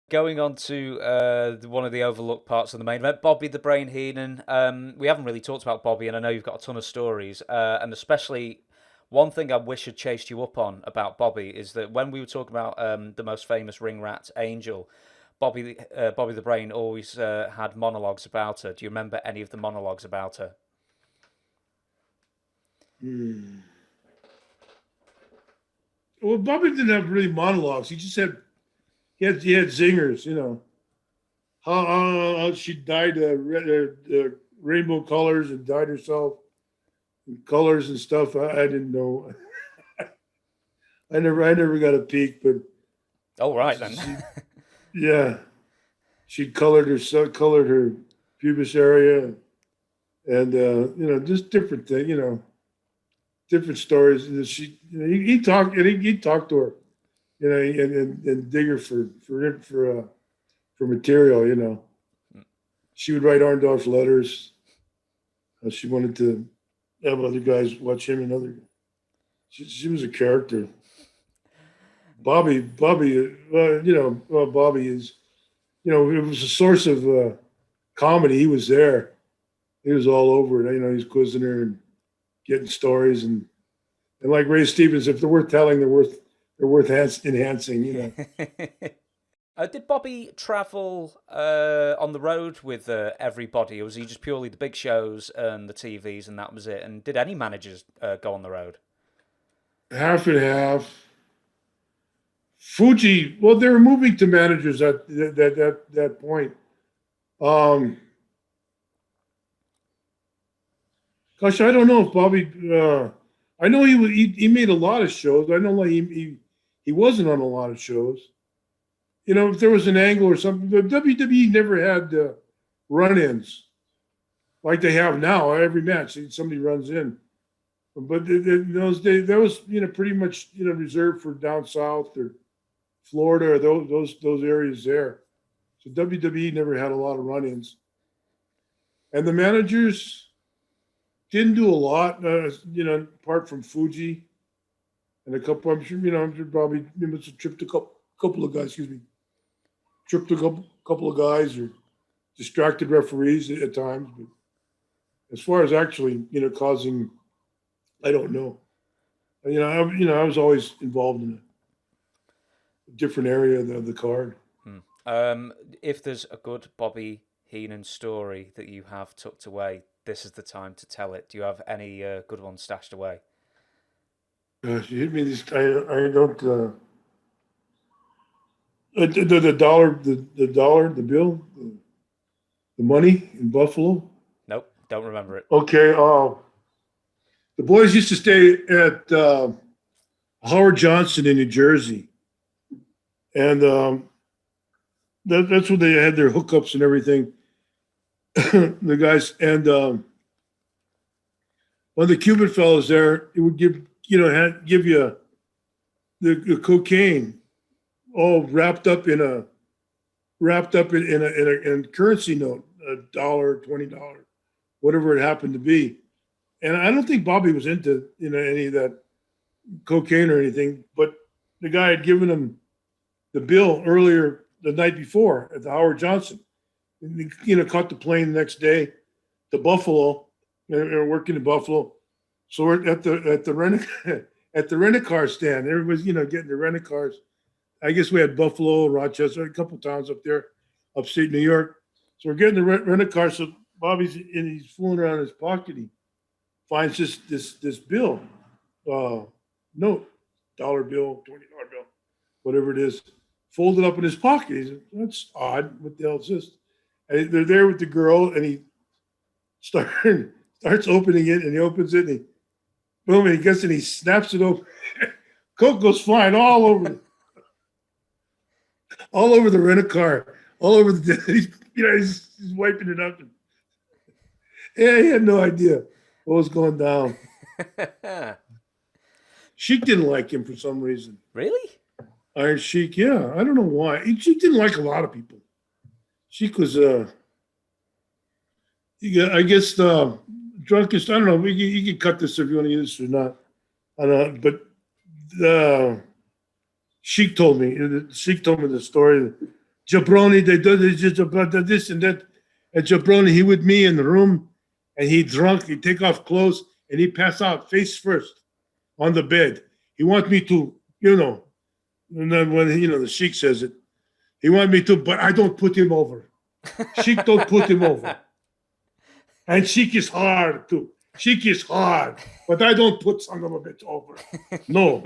Going on to one of the overlooked parts of the main event, Bobby the Brain Heenan. We haven't really talked about Bobby, and I know you've got a ton of stories, and especially one thing I wish had chased you up on about Bobby is that when we were talking about the most famous ring rat, Angel, Bobby the Brain always had monologues about her. Do you remember any of the monologues about her? Hmm. Well, Bobby didn't have really monologues. He had zingers. How she dyed rainbow colors and dyed herself in colors and stuff. I didn't know. I never got a peek, but Oh, right then. she, yeah, she colored her pubis area, and just different thing. Different stories. And he talked and he talked to her, and dig her for material. She would write Arndorf's letters. She wanted to have other guys watch him and other. She was a character. Bobby, Bobby is, it was a source of comedy. He was there. He was all over it. He's quizzing her and getting stories and like Ray Stevens, if they're worth telling, they're worth enhancing. Did Bobby travel on the road with everybody, or was he just purely the big shows and the TVs and that was it? And did any managers go on the road? Half and half. Fuji, well, they were moving to managers at that point. Um, Gosh, I don't know if Bobby. I know he made a lot of shows. I know like he wasn't on a lot of shows. If there was an angle or something, the WWE never had run-ins like they have now. Every match, somebody runs in. But in those days, that was pretty much reserved for down south or Florida or those areas there. So WWE never had a lot of run-ins, and the managers didn't do a lot. Apart from Fuji and a couple. I'm sure probably must have tripped a couple of guys. Excuse me, tripped a couple of guys or distracted referees at times. But as far as actually causing, I don't know. I was always involved in a different area of the card. Hmm. If there's a good Bobby Heenan story that you have tucked away, this is the time to tell it. Do you have any good ones stashed away? Gosh, you hit me this. I don't. The dollar, the bill, the money in Buffalo. Nope, don't remember it. Okay. The boys used to stay at Howard Johnson in New Jersey, and that's where they had their hookups and everything. The guys and one of the Cuban fellows there, it would give you the cocaine all wrapped up in a currency note, $1, $20, whatever it happened to be. And I don't think Bobby was into any of that cocaine or anything, but the guy had given him the bill earlier the night before at the Howard Johnson. And he, caught the plane the next day to Buffalo. Working in Buffalo, so we're at the rent at the rent a car stand. Everybody's getting the rent a cars. I guess we had Buffalo, Rochester, a couple towns up there, upstate New York. So we're getting the rent a car. So Bobby's he's fooling around in his pocket. He finds this bill, note, dollar bill, $20 bill, whatever it is, folded up in his pocket. He said, "That's odd. What the hell is this?" And they're there with the girl, and he starts opening it, and he opens it, and he boom, and he gets it, and he snaps it open. Coke goes flying all over the rent a car, all over the. He's wiping it up. Yeah, he had no idea what was going down. Sheik didn't like him for some reason. Really? Iron Sheik, yeah, I don't know why. Sheik didn't like a lot of people. Sheik was, I guess, drunkest. I don't know. You can cut this if you want to use this or not. I don't know, but Sheik told me the story. Jabroni, they just about this and that. And Jabroni, he with me in the room, and he drunk. He take off clothes and he pass out face first on the bed. He want me to, and then when the Sheik says it, he want me to, but I don't put him over. Sheik don't put him over. And Sheik is hard too. Sheik is hard, but I don't put son of a bitch over. No.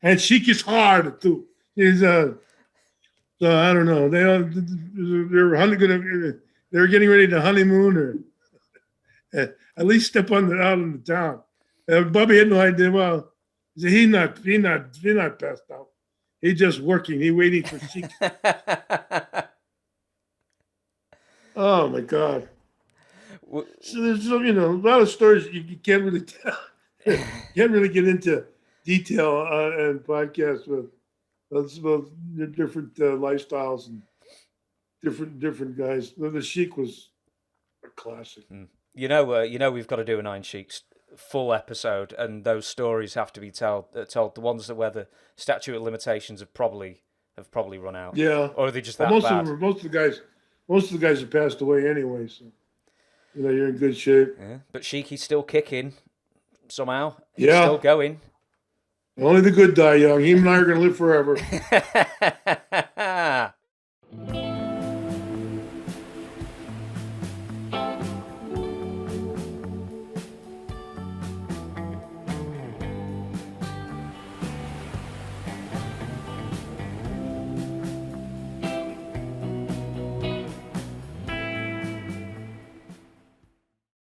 And Sheik is hard too. He's so I don't know. They were getting ready to honeymoon, or at least step out in the town. Bobby had no idea. Well, he not passed out. He just working. He waiting for Sheik. Oh my God. So there's a lot of stories you can't really tell. Can't really get into detail and podcasts with different lifestyles and different guys. The Sheik was a classic. We've got to do an Iron Sheik's full episode, and those stories have to be told. The ones where the statute of limitations have probably run out. Yeah, or are they just that bad? Most of the guys have passed away anyway. So you're in good shape. Yeah, but Sheiky's still kicking somehow. He's still going. Only the good die young. Him and I are going to live forever.